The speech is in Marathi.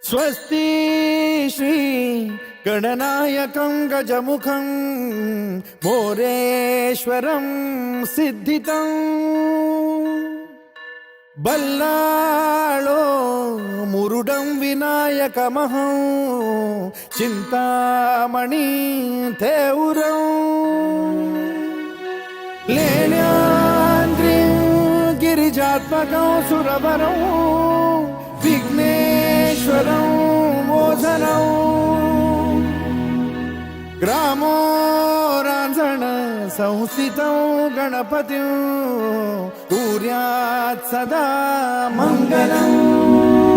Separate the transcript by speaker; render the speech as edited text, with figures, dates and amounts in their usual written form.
Speaker 1: स्वस्ति श्री गणनायकं गजमुखं मोरेश्वरं सिद्धितं बल्लाळो मुरुडं विनायकमहं चिंतामणि थेउरं लेण्याद्रिं गिरिजात्मकं सुरवरं विघ्नेश्वरं मोचनं ग्रामो रांझण संस्थितं गणपतिं कुर्यात् सदा मंगलम्।